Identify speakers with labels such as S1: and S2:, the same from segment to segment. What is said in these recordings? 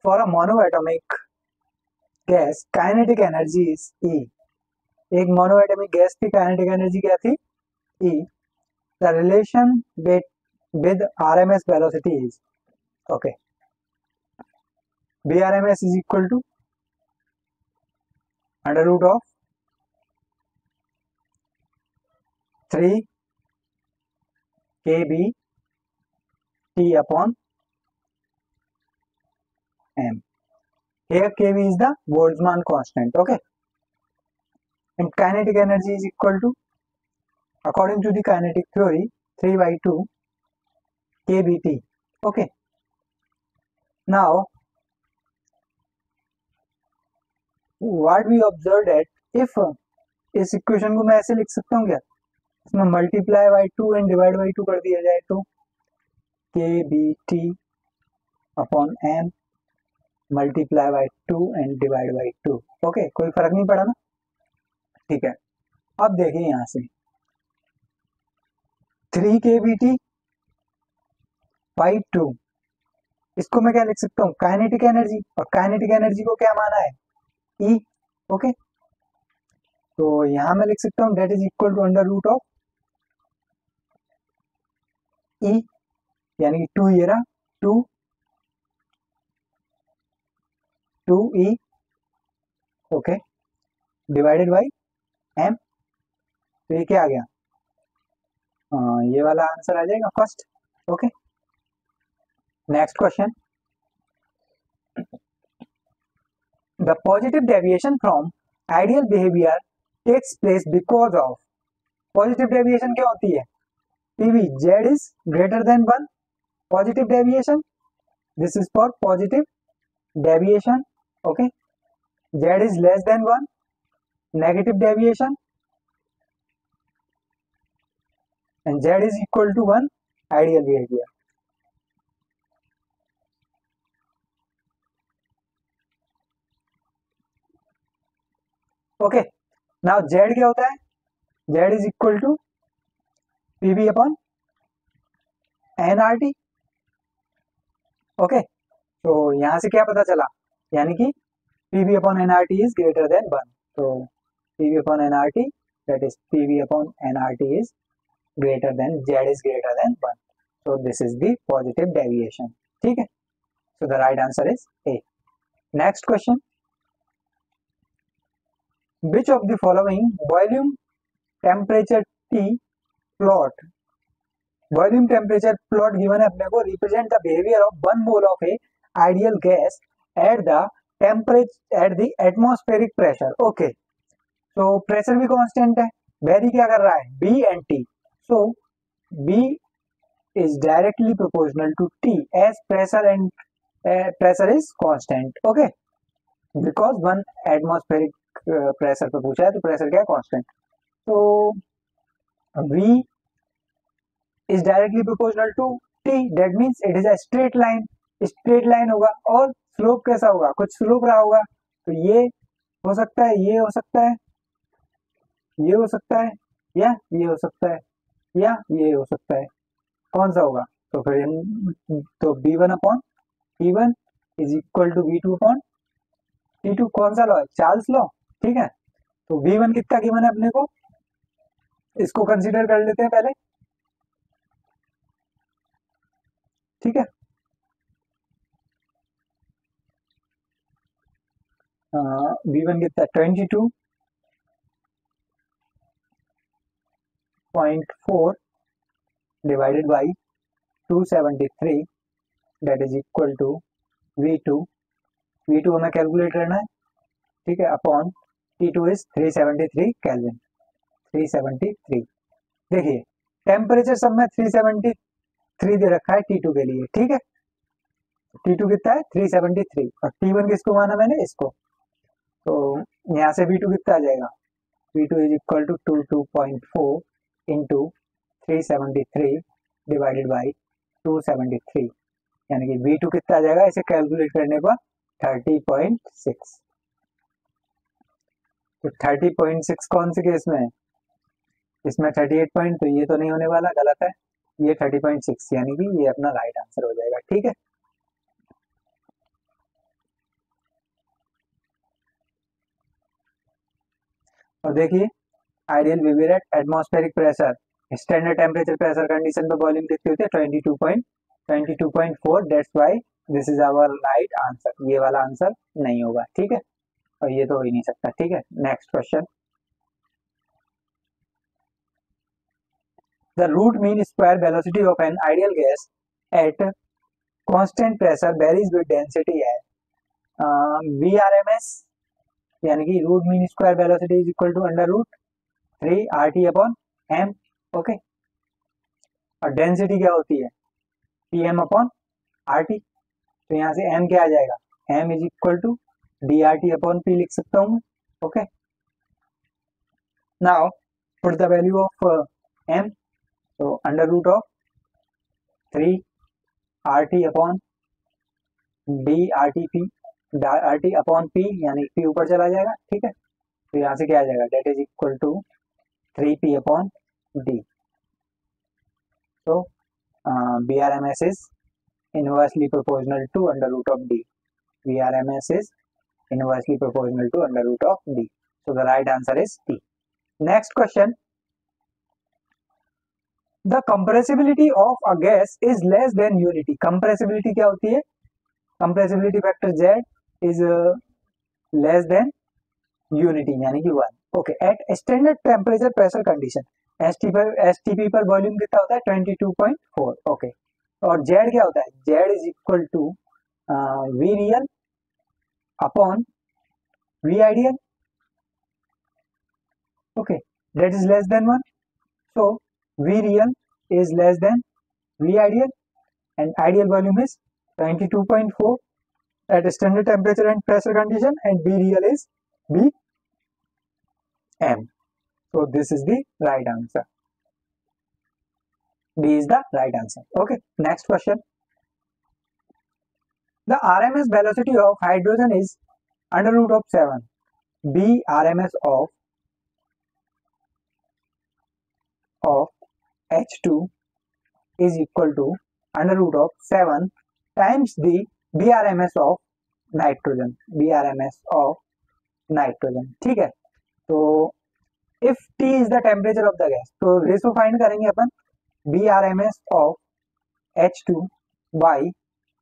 S1: For a monoatomic gas kinetic energy is E. एक monoatomic gas की kinetic energy क्या थी? E. The relation with RMS velocity is, okay, Vrms is equal to under root of 3 kb t upon m. Here kb is the Boltzmann constant, okay, and kinetic energy is equal to, according to the kinetic theory, 3 by 2 kbt, okay. Now what we observed that if इस equation को मैं ऐसे लिख सकता हूँ क्या, इसमें multiply by 2 and divide by 2 कर दिया जाए तो kbt upon m multiply by 2 and divide by 2, okay, कोई फर्क नहीं पड़ा ना, ठीक है। अब देखिए यहां से 3 kbt बाई 2, इसको मैं क्या लिख सकता हूँ? काइनेटिक एनर्जी, और काइनेटिक एनर्जी को क्या माना है? E, okay. तो यहां मैं लिख सकता हूँ that is equal to under root of E, यानी कि 2 ये रहा, 2 E, okay, divided by M. तो ये क्या आ गया? ये वाला आंसर आ जाएगा first, okay. Next question, the positive deviation from ideal behaviour takes place because of, positive deviation क्या होती है? PV Z is greater than 1, positive deviation, this is for positive deviation, okay. Z is less than 1, negative deviation, and z is equal to 1, ideal behavior. Okay, now z क्या होता है? z is equal to pv upon nrt, okay. तो यहां से क्या पता चला? यानी कि pv upon nrt is greater than 1, तो pv upon nrt, that is pv upon nrt is greater than z is greater than 1, so this is the positive deviation, ठीक है। so the right answer is A. Next question, which of the following volume temperature T plot, volume temperature plot given है अपने को, represent the behaviour of 1 mole of a ideal gas at the temperature at the atmospheric pressure, okay. तो pressure भी constant है, vary क्या कर रहा है? V and T, so V is directly proportional to T as pressure and pressure is constant, okay, because 1 atmospheric pressure पे पूछा है तो प्रेशर क्या है? कांस्टेंट। तो V is directly proportional to T, that means it is a straight line, straight line होगा, और slope कैसा होगा? कुछ स्लोप रहा होगा, तो ये हो सकता है, ये हो सकता है, ये हो सकता है, या ये हो सकता है, या ये हो सकता है, कौन सा होगा? तो फिर तो B1 upon P1 is equal to B2 upon P2, कौन सा लॉ है? चार्ल्स लॉ, ठीक है। तो V1 कितना गिवन है अपने को, इसको कंसीडर कर लेते हैं पहले, ठीक है। V1 कितना? 22.4 divided by 273, that is equal to V2, V2 हमें कैलकुलेट करना है, ठीक है, अपॉन T2 इज 373 केल्विन, 373। देखिए टेम्परेचर सब में 373 दे रखा है T2 के लिए, ठीक है। T2 कितना है? 373, और T1 किसको माना मैंने? इसको। तो यहाँ से V2 कितना आ जाएगा? V2 is equal to 22.4 into 373 divided by 273, यानी कि V2 कितना आ जाएगा इसे कैलकुलेट करने पर? 30.6। तो 30.6 कौन से केस में है? इसमें 38 पॉइंट, तो ये तो नहीं होने वाला, गलत है, ये 30.6, यानी कि ये अपना राइट आंसर हो जाएगा, ठीक है। और देखिए ideal behaviour at atmospheric pressure, standard temperature pressure condition पे वॉल्यूम कितनी होती है 22.4, that's why this is our right answer, ये वाला आंसर नहीं होगा, ठीक है, और ये तो हो ही नहीं सकता, ठीक है। Next question, the root mean square velocity of an ideal gas at constant pressure varies with density है VRMS, यानी कि root mean square velocity is equal to under root 3 RT upon m, okay, और density क्या होती है PM upon RT, तो यहाँ से m क्या आ जाएगा, m is equal to DRT upon P लिख सकता हूँ, okay. Now put the value of m, तो under root of 3 RT upon RT upon P, यानी P ऊपर चला जाएगा, ठीक है, तो यहाँ से क्या आ जाएगा, that is equal to 3P upon D, तो VRMS is inversely proportional to under root of D. VRMS is inversely proportional to under root of D. So the right answer is D. Next question. The compressibility of a gas is less than unity. Compressibility क्या होती है, compressibility factor Z is less than unity, यानी कि 1. Okay. At standard temperature pressure condition, STP पर volume कितना होता है 22.4, okay, और Z क्या होता है, Z is equal to V real upon V ideal, okay, that is less than 1, so V real is less than V ideal and ideal volume is 22.4 at standard temperature and pressure condition, and V real is V M. So this is the right answer. B is the right answer. Okay, next question. The RMS velocity of hydrogen is under root of 7. B RMS of H2 is equal to under root of 7 times the BRMS of nitrogen, BRMS of nitrogen, ठीक है। तो if T is the temperature of the gas, तो ratio find करेंगे अपन BRMS of H2 by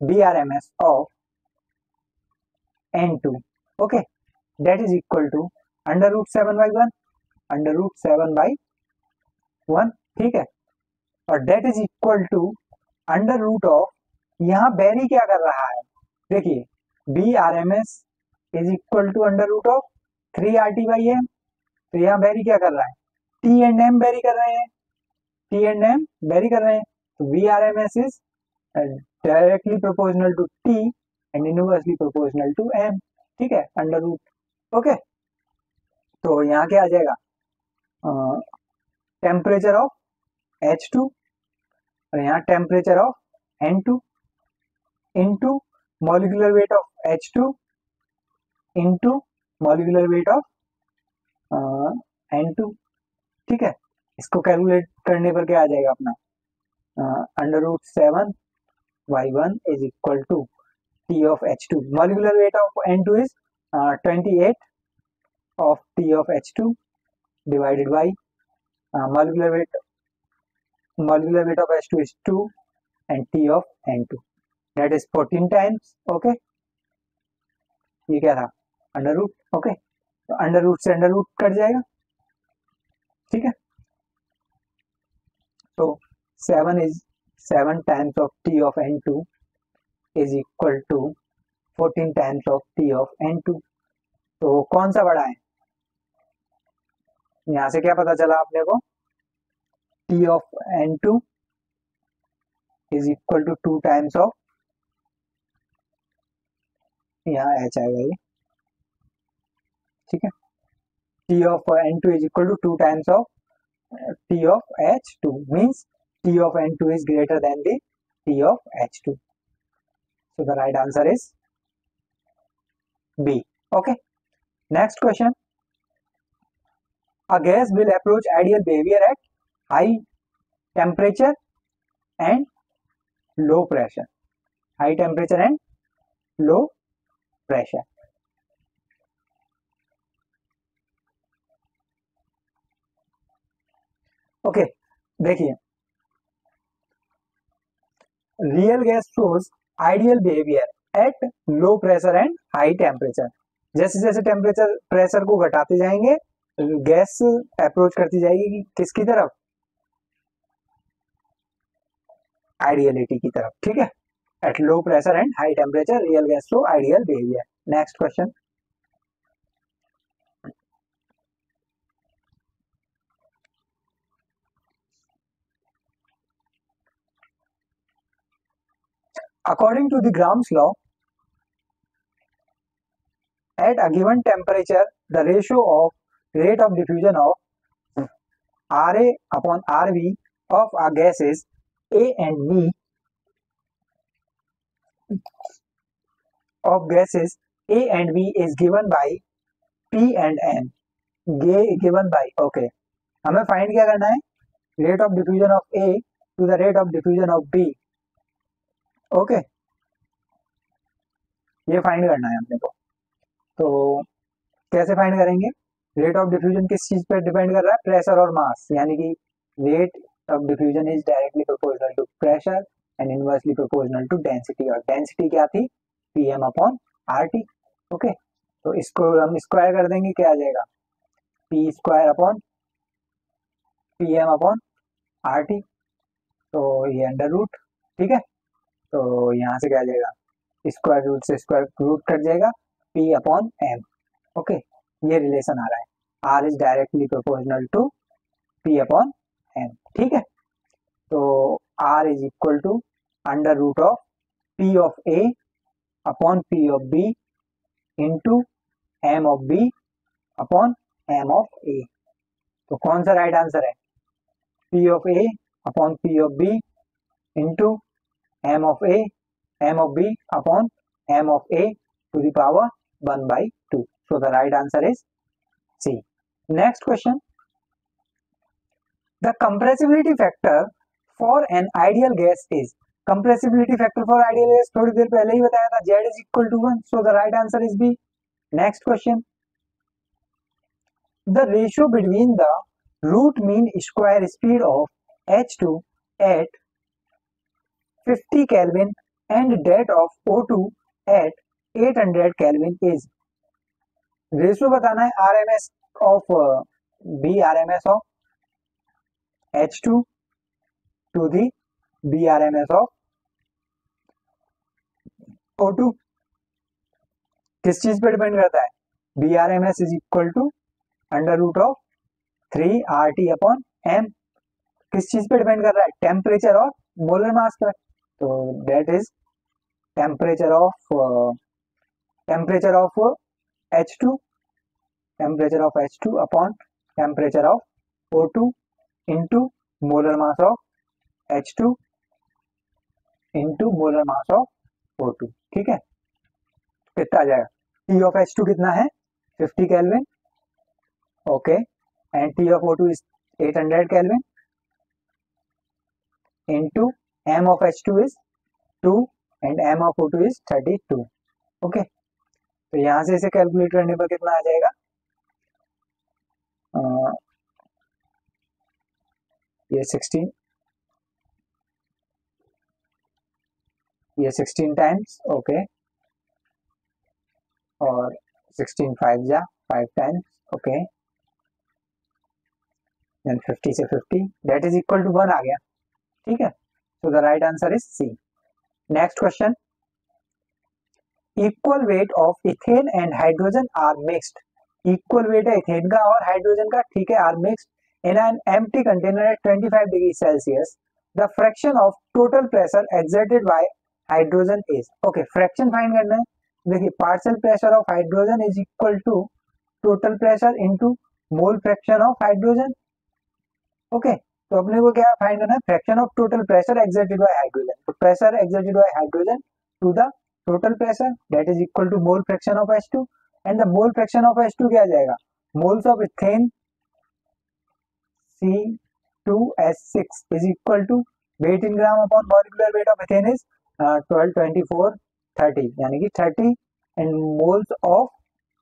S1: BRMS of N2, okay, that is equal to under root 7 by 1, under root 7 by 1, ठीक है, और that is equal to under root of, यहाँ vary क्या कर रहा है, देखिए BRMS is equal to under root of 3RT/m, तो यहाँ बैरी क्या कर रहा है, T एंड M बैरी कर रहे हैं, T एंड M बैरी कर रहे हैं, तो VRMS is directly proportional to T and inversely proportional to M, ठीक है, अंडर रूट, ओके। तो यहाँ क्या आ जाएगा, टेम्परेचर ऑफ H2 और यहाँ temperature of N2 into molecular weight of H2 into molecular weight of N2, ठीक है। इसको कैलकुलेट करने पर क्या आ जाएगा अपना, under root 7/1 is equal to T of H2, molecular weight of N2 is 28 of T of H2 divided by molecular weight of H2 is 2 and T of N2, that is 14 times, okay, ये क्या था under root, okay, तो under root से under root cut जाएगा, ठीक है, तो 7 times of T of N2 is equal to 14 times of T of N2, तो कौन सा बड़ा है, यहां से क्या पता चला आपने को, T of N2 is equal to 2 times of, यहाँ H आएगा ये, ठीक है, T of N2 is equal to 2 times of T of H2 means T of N2 is greater than the T of H2, so the right answer is B, okay. Next question, a gas will approach ideal behavior at high temperature and low pressure, high temperature and low pressure. Okay, देखिए real gas shows ideal behaviour at low pressure and high temperature. जैसे जैसे temperature pressure को घटाते जाएंगे gas approach करती जाएगी किसकी तरफ, आइडियलिटी की तरफ, ठीक है। Eight low pressure and high temperature real gas show ideal behaviour. Next question, according to the Gram's law, at a given temperature, the ratio of rate of diffusion of Ra upon Rv of a gases A and B of gases A and B is given by P and M. Given by, okay, हमें find क्या करना है, rate of diffusion of A to the rate of diffusion of B। Okay, ये find करना है अपने को। तो कैसे फाइंड करेंगे, रेट ऑफ डिफ्यूजन किस चीज पर डिपेंड कर रहा है, प्रेशर और मास, यानी कि rate of diffusion is directly proportional to pressure and inversely proportional to density, और डेंसिटी क्या थी, पीएम अपॉन आरटी। ओके, तो इसको हम स्क्वायर कर देंगे, क्या आ जाएगा, P square upon PM upon RT, तो ये अंडर रूट, ठीक है। तो यहाँ से क्या आ जाएगा, स्क्वायर रूट से स्क्वायर रूट कट जाएगा, पी अपॉन एम। ओके, ये रिलेशन आ रहा है, R is directly proportional to P upon M, ठीक है। तो R is equal to under root of P of A upon P of B into M of B upon M of A. तो कौन सा right answer है, P of A upon P of B into M of A, M of B upon M of A to the power 1/2। So the right answer is C. Next question. The compressibility factor for an ideal gas is, compressibility factor for ideal gas थोड़ी देर पहले ही बताया था, Z is equal to 1. So the right answer is B. Next question. The ratio between the root mean square speed of H2 at 50 Kelvin and that of O2 at 800 Kelvin is, ratio बताना है RMS of V RMS of H2 to the V RMS of O2। किस चीज पे depend करता है, V RMS is equal to under root of 3 RT upon M. किस चीज पे डिपेंड कर रहा है, टेम्परेचर और मोलर मास पर। तो that is temperature of H2, temperature of H2 upon temperature of O2 into molar mass of H2 into molar mass of O2, ठीक है। कितना आ जाएगा, T ऑफ H2 कितना है 50 kelvin, okay, and T of O2 is 800 kelvin into M of H2 is 2 and M of O2 is 32। Okay, तो यहां से इसे कैलकुलेट करने पर कितना आ जाएगा, ये 16 टाइम्स, ओके, और 16 5 टाइम्स, ओके, देन 50 से 50 दैट इज इक्वल टू 1 आ गया, ठीक है। So the right answer is C. Next question, equal weight of ethane and hydrogen are mixed, equal weight है इथेन का और हाइड्रोजन का, ठीक है, are mixed in an empty container at 25 degrees Celsius. The fraction of total pressure exerted by hydrogen is, okay, fraction find करना है। देखिए partial pressure of hydrogen is equal to total pressure into mole fraction of hydrogen. Okay, तो अपने को क्या find करना है, fraction of total pressure exerted by hydrogen. तो pressure exerted by hydrogen to the total pressure that is equal to mole fraction of H2 and the mole fraction of H2 क्या आ जाएगा, moles of ethane C2H6 is equal to weight in gram upon molecular weight of ethane is 12, 24, 30, यानी कि 30 and moles of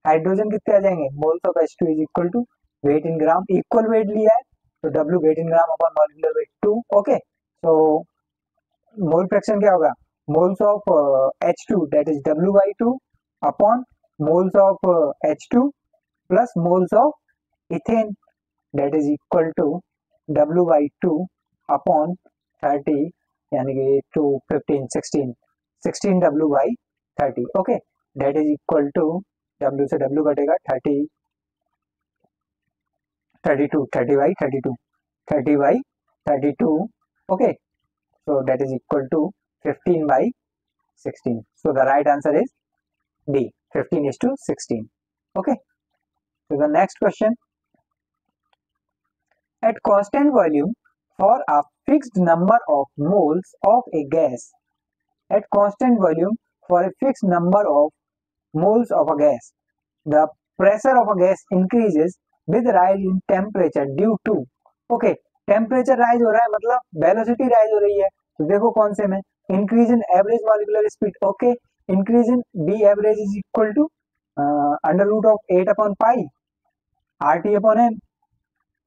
S1: hydrogen कितने आ जाएंगे, moles of H2 is equal to weight in gram, equal weight लिया है तो W weight in gram upon molecular weight 2. Okay, so mole fraction क्या होगा, moles of H2 that is W by 2 upon moles of H2 plus moles of ethane that is equal to W by 2 upon 30, यानी कि 2 15 16 W by 30. Okay, that is equal to W से W कटेगा 30 32 30 by 32 30 by 32. Okay, so that is equal to 15 by 16. So the right answer is D, 15 is to 16. Okay, so the next question, at constant volume for a fixed number of moles of a gas, at constant volume for a fixed number of moles of a gas, the pressure of a gas increases with rise in temperature due to. Okay, temperature rise हो रहा है मतलब velocity rise हो रही है, तो देखो कौन से में, increase in average molecular speed. Okay, increase in V average is equal to under root of 8 upon pi R T upon M,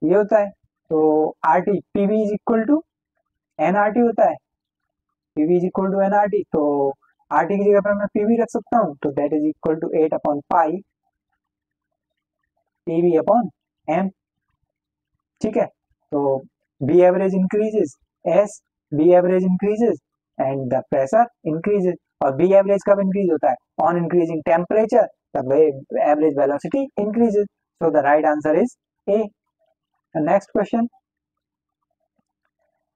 S1: ये होता है. तो R T PV is equal to N R T होता है, PV is equal to N R T. तो R T की जगह पर मैं पीवी रख सकता हूँ, तो that is equal to 8 upon pi PV upon M. ठीक है, तो V average increases as, V average increases and the pressure increases. और बी एवरेज कब इंक्रीज होता है, on increasing temperature the average velocity increases. So the right answer is A. Next question,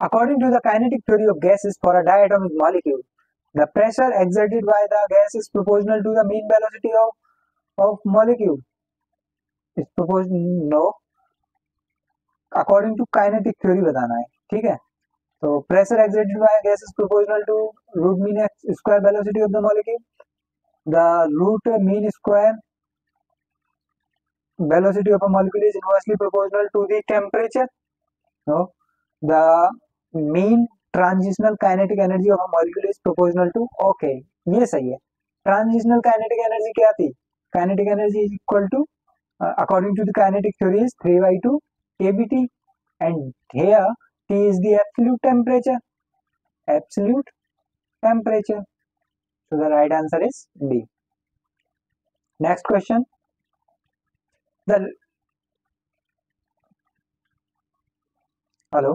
S1: according to the kinetic theory of gases for a diatomic molecule, the pressure exerted by the gas is proportional to the mean velocity of molecule. Is proportional, no, according to kinetic theory बताना है. ठीक है, तो pressure exerted by gas is proportional to root mean square velocity of the molecule. The root mean square velocity of a molecule is inversely proportional to the temperature. No, the mean transitional kinetic energy of a molecule is proportional to. Okay, ये सही है. transitional kinetic energy क्या थी, kinetic energy is equal to according to the kinetic theory is 3 by 2 kBT, and here T is the absolute temperature. Absolute temperature. So the right answer is B. Next question. Hello.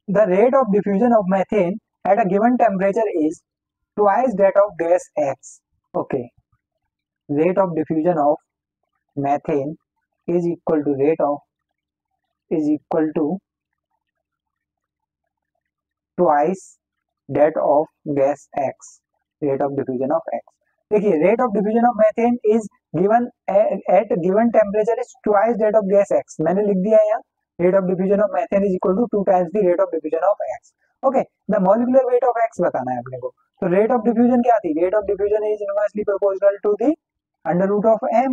S1: The rate of diffusion of methane at a given temperature is twice that of gas X. Okay. Rate of diffusion of methane is equal to twice that of gas X. Rate of diffusion of X. देखिए, rate of diffusion of methane is given at given temperature is twice that of gas X. मैंने लिख दिया है यहाँ, rate of diffusion of methane is equal to 2 times the rate of diffusion of X. Okay, the molecular weight of X बताना है अपने को. तो rate of diffusion क्या थी, rate of diffusion is inversely proportional to the under root of m.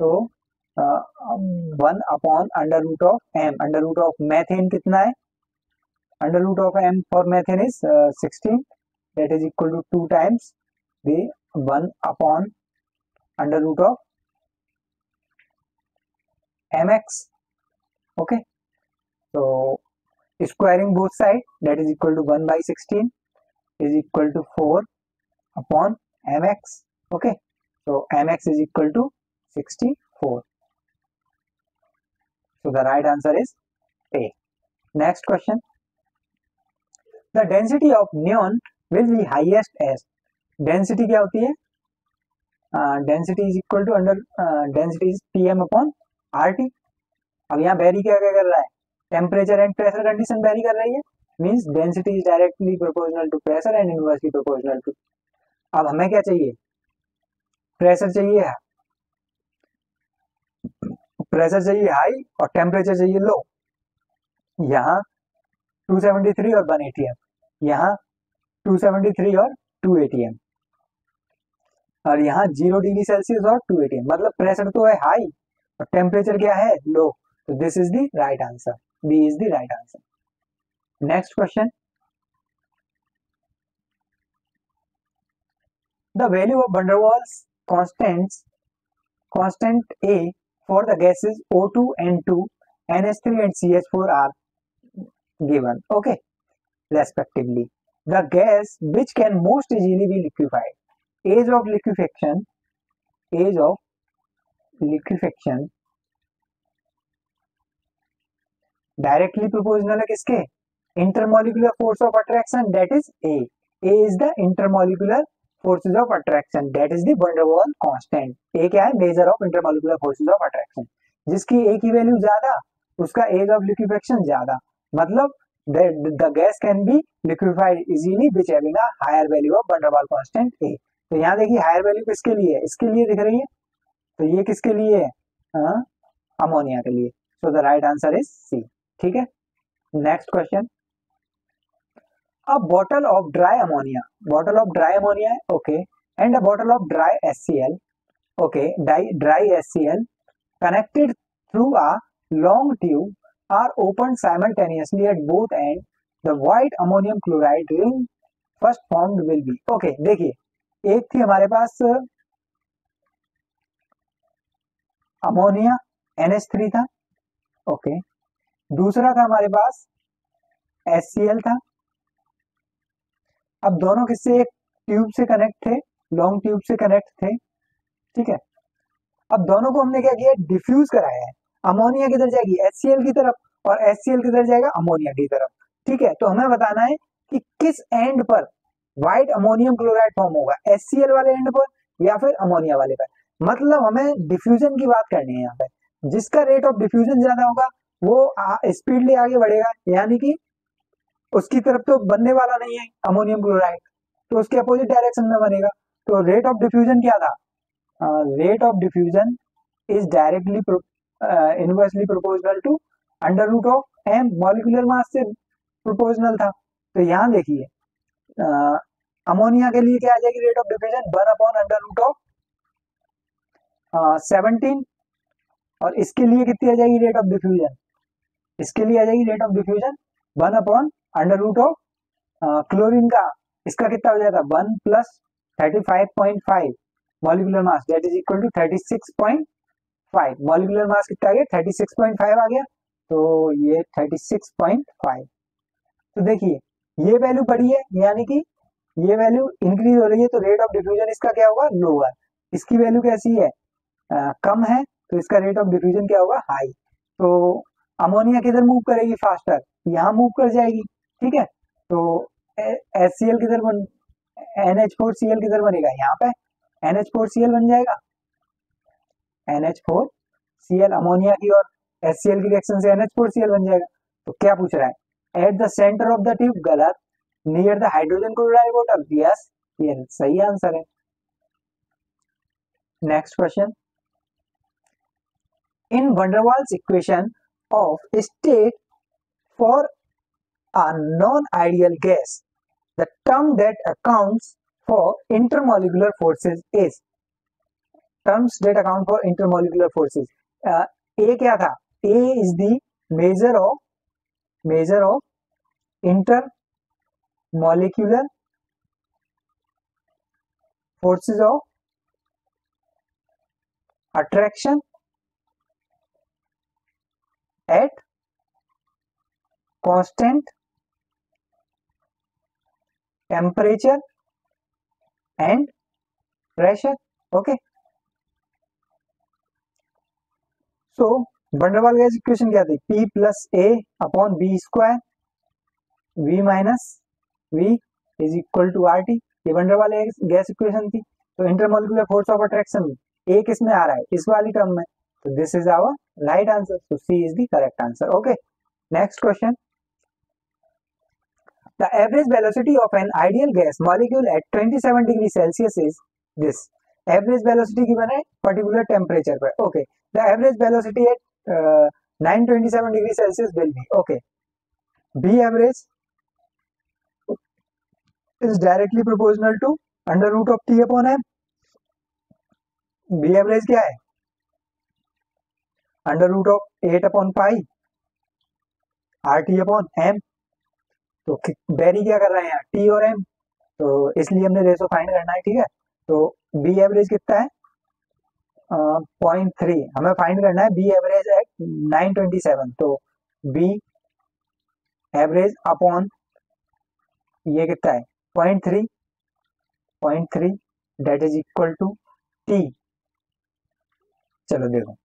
S1: तो 1 upon under root of m. under root of methane कितना है, under root of m for methane is 16, that is equal to 2 times the 1 upon under root of mx. Okay, so squaring both sides, that is equal to 1 by 16 is equal to 4 upon mx. Okay, so mx is equal to 64. So the right answer is A. Next question. The density of neon will be highest as. Density क्या होती है, density is equal to under density is Pm upon RT. अब यहाँ very क्या क्या कर रहा है, temperature and pressure condition vary कर रही है, means density is directly proportional to pressure and inversely proportional to. अब हमें क्या चाहिए, प्रेशर चाहिए, प्रेशर चाहिए हाई और टेम्परेचर चाहिए लो. यहाँ 273 और 1 atm, यहाँ 273 और 2 atm, और यहाँ 0 डिग्री सेल्सियस और 2 atm. मतलब प्रेशर तो है हाई और टेम्परेचर क्या है, लो. So this is the right answer. B is the right answer. Next question. The value of Van der Waals constant A for the gases O2, N2, NH3 and CH4 are given, okay, respectively. The gas which can most easily be liquefied. Age of liquefaction directly proportional है किसके? Intermolecular force of attraction, that is A is the intermolecular forces of attraction, that is the van der Waals constant. A क्या है? Measure of intermolecular forces of attraction. जिसकी A की value ज्यादा उसका as of liquefaction ज्यादा, मतलब the gas can be liquefied easily which having a higher value of van der Waals constant A. तो यहाँ देखिए हायर वैल्यू किसके लिए है? इसके लिए दिख रही है, तो ये किसके लिए है? अमोनिया के लिए। So the right answer is C. ठीक है, next question. A bottle of dry ammonia, bottle of dry ammonia है, okay, and a bottle of dry HCl, okay, dry HCl connected through a long tube are opened simultaneously at both ends. The white ammonium chloride ring first formed will be, okay, देखिए एक थी हमारे पास ammonia NH3 था, okay, दूसरा था हमारे पास HCl था। अब दोनों किससे? एक ट्यूब से कनेक्ट थे, लॉन्ग ट्यूब से कनेक्ट थे, ठीक है। अब दोनों को हमने क्या किया? डिफ्यूज कराया है। अमोनिया किधर जाएगी? HCl की तरफ, और HCl किधर जाएगा? अमोनिया की तरफ, ठीक है। तो हमें बताना है कि किस एंड पर व्हाइट अमोनियम क्लोराइड फॉर्म होगा, HCl वाले एंड पर या फिर अमोनिया वाले पर। मतलब हमें डिफ्यूजन की बात करनी है यहाँ पे। जिसका रेट ऑफ डिफ्यूजन ज्यादा होगा वो स्पीडली आगे बढ़ेगा, यानी कि उसकी तरफ तो बनने वाला नहीं है अमोनियम क्लोराइड, तो उसके अपोजिट डायरेक्शन में बनेगा। तो रेट ऑफ डिफ्यूजन क्या था? Rate of diffusion is directly inversely proportional to under root of M, molecular mass से प्रोपोर्शनल था। तो यहाँ देखिए अमोनिया के लिए क्या आ जाएगी रेट ऑफ डिफ्यूजन? 1/√ऑफ 17, और इसके लिए कितनी आ जाएगी रेट ऑफ डिफ्यूजन? इसके लिए आ जाएगी रेट ऑफ डिफ्यूजन 1/√ऑफ क्लोरीन का, इसका कितना हो जाएगा? 1 + 35.5 molecular mass, that is equal to 36.5। Molecular mass कितना आ गया? 36.5 आ गया, तो ये 36.5। तो देखिए ये वैल्यू बढ़ी है, यानी कि ये वैल्यू इंक्रीज हो रही है, तो रेट ऑफ डिफ्यूजन इसका क्या होगा? लोअर। इसकी वैल्यू कैसी है? कम है, तो इसका रेट ऑफ डिफ्यूजन क्या होगा? हाई। तो अमोनिया किधर मूव करेगी फास्टर? यहाँ मूव कर जाएगी, ठीक है। तो HCl किधर बन NH4Cl किधर बनेगा? यहाँ पे NH4Cl बन जाएगा, NH4Cl अमोनिया की और HCl की रिएक्शन से NH4Cl बन जाएगा। तो क्या पूछ रहा है? At the centre of the tube, गलत। Near the hydrogen chloride bottle, yes, ये सही आंसर है। Next question. In van der Waals equation of state for a non-ideal gas, the term that accounts for intermolecular forces is, terms that account for intermolecular forces, A क्या था? A is the measure of intermolecular forces of attraction at constant temperature and pressure, okay. So van der Waal gas equation क्या थी? P + A/B², V - V is equal to RT। ये van der Waal gas equation थी। तो intermolecular force of attraction A किस में आ रहा है? इस वाली टर्म में। तो this is our right answer, so C is the correct answer, okay. Next question. The average velocity of an ideal gas molecule at 27 degree Celsius is this. Average velocity given है particular temperature पर, okay. The average velocity at 927 degree Celsius will be, okay. B average is directly proportional to √T/m. B average क्या है? √8/pi RT/m। तो very क्या कर रहे हैं? T और M, तो इसलिए हमने रेशो फाइंड करना है, ठीक है। तो बी एवरेज कितना है, 0.3, हमें फाइंड करना है बी एवरेज एट 927। तो बी एवरेज अपॉन ये कितना है 0.3, 0.3 that is equal to T. चलो देखो,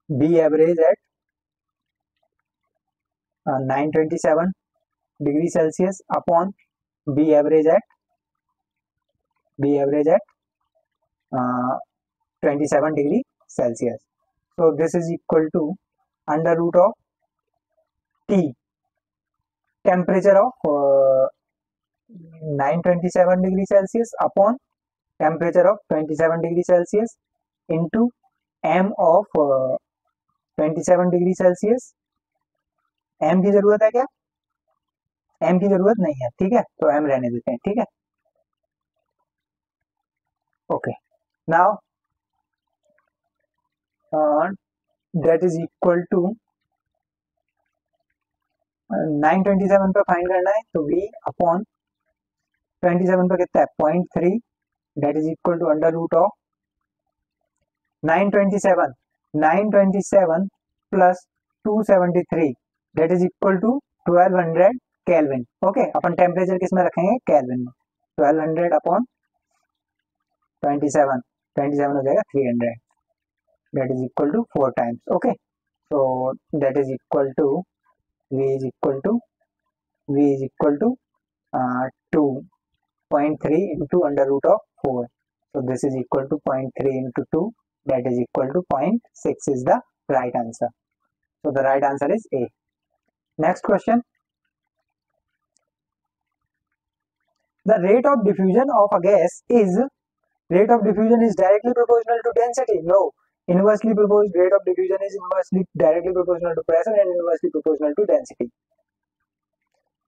S1: V average at 927 degree Celsius upon V average at 27 degree Celsius. So this is equal to under root of T, temperature of 927 degree Celsius upon temperature of 27 degree Celsius into m of 27 degree Celsius। m की जरूरत है क्या, m की जरूरत नहीं है, ठीक है, तो m रहने देते हैं, ठीक है। Okay, now that is equal to 927 पे फाइंड करना है, तो v अपॉन 27 पे कितना है 0.3 that is equal to under root of 927 plus 273 that is equal to 1200 kelvin. Okay, अपन टेम्परेचर किस में रखेंगे, केल्विन में। 1200 अपॉन 27, 27 हो जाएगा 300 that is equal to 4 times. Okay, so that is equal to v is equal to 2.3 into under root of 4, so this is equal to 0.3 into 2 that is equal to 0.6 is the right answer. So the right answer is A. Next question, the rate of diffusion of a gas is directly proportional to density. No, inversely proportional. Rate of diffusion is inversely directly proportional to pressure and inversely proportional to density.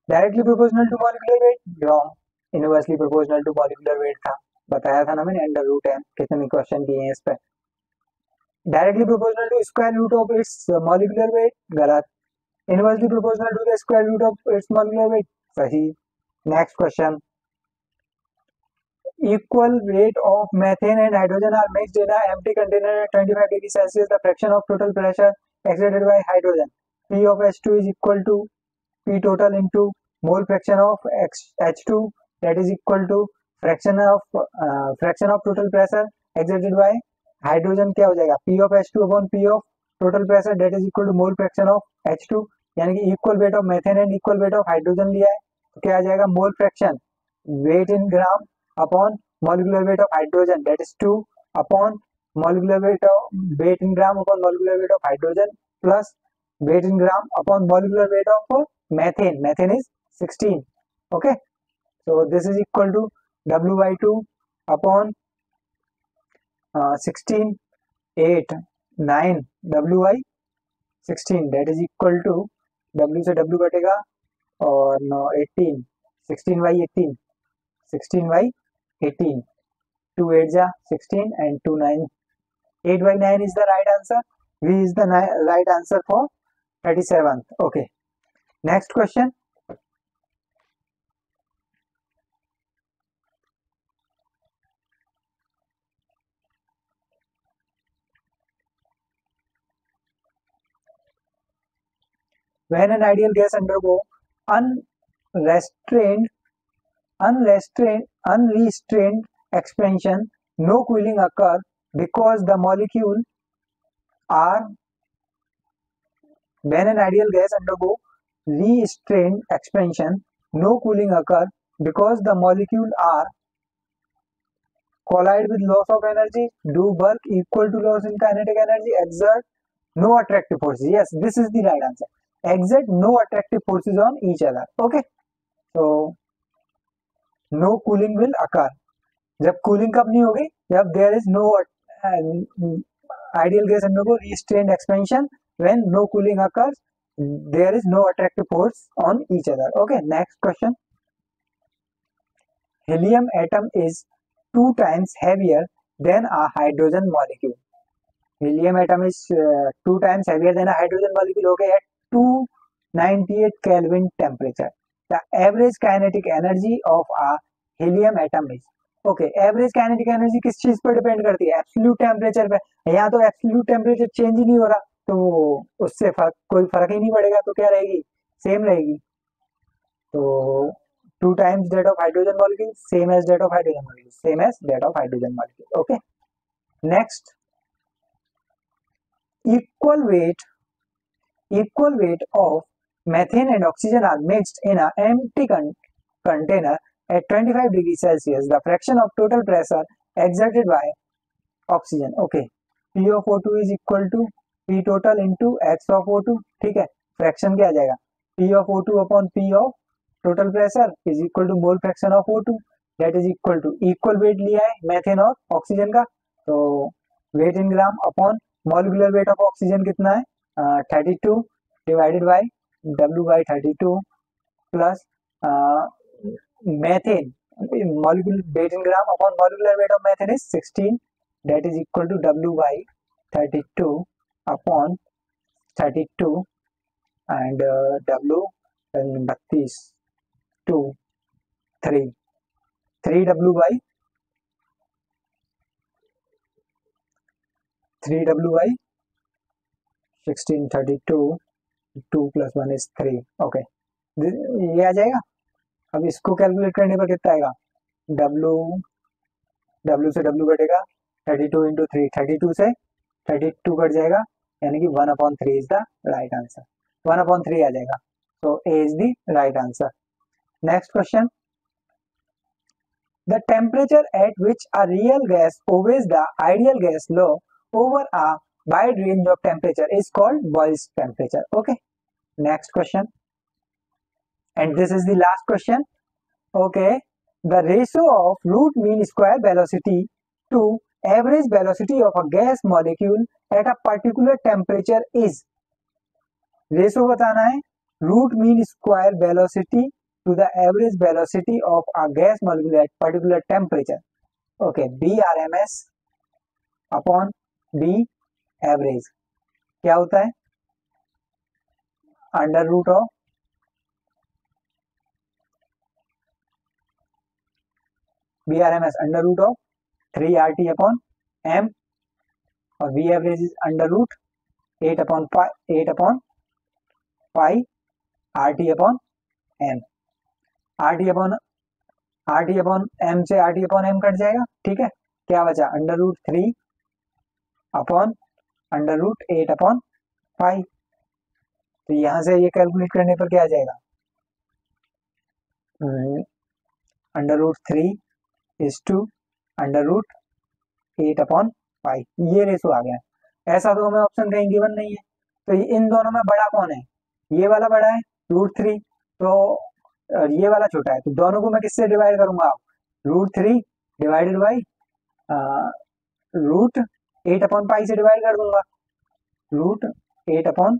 S1: Directly proportional to molecular weight, wrong. Inversely proportional to molecular weight था, बताया था ना मैंने, under root है, कितने question किए हैं इस पे। Directly proportional to square root of its molecular weight, गलत। Inversely proportional to the square root of its molecular weight, सही। Next question, equal rate of methane and hydrogen are mixed in an empty container at 25 degrees Celsius. The fraction of total pressure exerted by hydrogen P of H2 is equal to P total into mole fraction of H2 that is equal to fraction of total pressure exerted by hydrogen, क्या हो जाएगा P of H2 upon P of total pressure that is equal to mole fraction of H2, यानी कि equal weight of methane and equal weight of hydrogen लिया है, तो क्या आ जाएगा mole fraction weight in gram upon molecular weight of hydrogen that is 2 upon molecular weight in gram upon molecular weight of hydrogen plus weight in gram upon molecular weight of methane. Methane is 16. Okay, so this is equal to W by 2 upon 16, 8, 9 W by 16 that is equal to W से W कटेगा और 18, 16 by 18, 16 by 18, 2 8 जा 16 and 2 9, 8 by 9 is the right answer. V is the right answer for 37th. Okay, next question, when an ideal gas undergo unrestrained expansion, no cooling occur because the molecules are, when an ideal gas undergo restrained expansion, no cooling occur because the molecules are collide with loss of energy, do work equal to loss in kinetic energy, exert no attractive forces. Yes, this is the right answer. Exert no attractive forces on each other. Okay, so no cooling will occur. जब cooling कब नहीं होगी, जब there is no ideal gas undergo restrained expansion, when no cooling occurs there is no attractive force on each other. Okay, next question, helium atom is 2 times heavier than a hydrogen molecule. Helium atom is 2 times heavier than a hydrogen molecule. Okay, at 298 Kelvin temperature, the average kinetic energy of a helium atom is, okay, average kinetic energy किस चीज पर depend करती है? Absolute temperature पे। यहाँ तो absolute temperature change ही नहीं हो रहा, तो उससे कोई फर्क ही नहीं पड़ेगा, तो क्या रहेगी? सेम रहेगी। तो 2 times that of hydrogen molecule, same as that of hydrogen molecule, same as that of hydrogen molecule. Okay. Next, equal weight equal weight of methane and oxygen are mixed in an empty container at 25 degrees Celsius. The fraction of total pressure exerted by oxygen. Okay, P of O2 is equal to P total into X of O2. ठीक है, fraction क्या आ जाएगा? P of O2 upon P of total pressure is equal to mole fraction of O2. That is equal to equal weight लिया है methane और oxygen का, तो weight in gram upon molecular weight of oxygen कितना है? 32 divided by W/32 plus methane molecule weight in gram upon molecular weight of methane is 16, that is equal to W/32 upon 32 and W 32 3 W by 16, 32 2 plus 1 is 3. Okay, ये आ जाएगा। अब इसको calculate करने पर कितना आएगा? W से W कटेगा, 32 इंटू 3, 32 से 32 कट जाएगा, यानी कि 1/3 इज द राइट आंसर। 1/3 आ जाएगा, so A is the right answer. Next question. The temperature at which a real gas obeys the ideal gas law over a wide range of temperature is called Boyle's temperature. Okay. Next question. And this is the last question. Okay. The ratio of root mean square velocity to average velocity of a gas molecule at a particular temperature is. Ratio बताना है root mean square velocity to the average velocity of a gas molecule at particular temperature. Okay, BRMS upon B average क्या होता है? Under root of BRMS under root of 3RT upon M और B average is under root 8 upon pi RT upon M. RT upon M से RT upon M cut जाएगा, ठीक है, क्या बचा? Under root 3 upon under root 8 upon pi. तो यहां से ये कैलकुलेट करने पर क्या आ जाएगा? Under root 3 is to under root 8 upon pi, ये रेशो आ गया। ऐसा तो हमें ऑप्शन कहीं गिवन नहीं है, तो इन दोनों में बड़ा कौन है? ये वाला बड़ा है √3, तो ये वाला छोटा है, तो दोनों को मैं किससे डिवाइड करूंगा? √3 डिवाइडेड बाई √8 अपॉन पाई से डिवाइड कर दूंगा, √8 अपॉन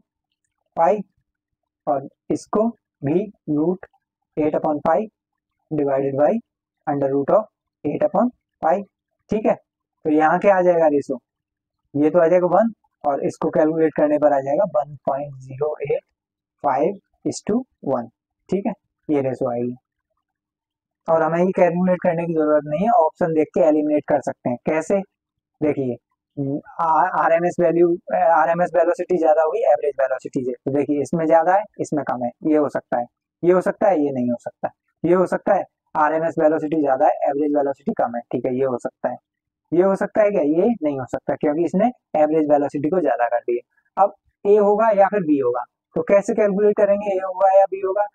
S1: पाई, और इसको भी √8 upon pi divided by under root of 8 upon pi. ठीक है, तो यहाँ क्या आ जाएगा रेशो? ये तो आ जाएगा 1, और इसको कैलकुलेट करने पर आ जाएगा 1.085:1। ठीक है, ये रेशो आएगी, और हमें ये कैलकुलेट करने की जरूरत नहीं है, ऑप्शन देख के एलिमिनेट कर सकते हैं। कैसे? देखिए, आरएमएस वेलोसिटी ज्यादा होगी एवरेज वेलोसिटी से, तो देखिए इसमें ज्यादा है इसमें कम है, ये हो सकता है, ये हो सकता है, ये नहीं हो सकता, ये हो सकता है आरएमएस वेलोसिटी ज्यादा है एवरेज वेलोसिटी कम है, ठीक है, ये हो सकता है, ये हो सकता है क्या? ये नहीं हो सकता, क्योंकि इसने एवरेज वेलोसिटी को ज्यादा कर दिया। अब ए होगा या फिर बी होगा, तो कैसे कैलकुलेट करेंगे? ए होगा या बी होगा?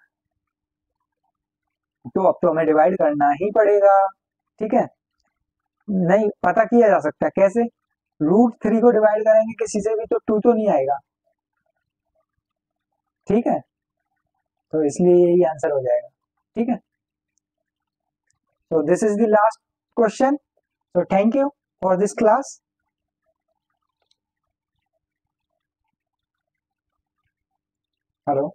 S1: तो अब तो हमें डिवाइड करना ही पड़ेगा, ठीक है, नहीं पता किया जा सकता है कैसे? √3 को डिवाइड करेंगे किसी से भी तो 2 तो नहीं आएगा, ठीक है, तो इसलिए यही आंसर हो जाएगा। ठीक है, so this is the last question, so thank you for this class. Hello.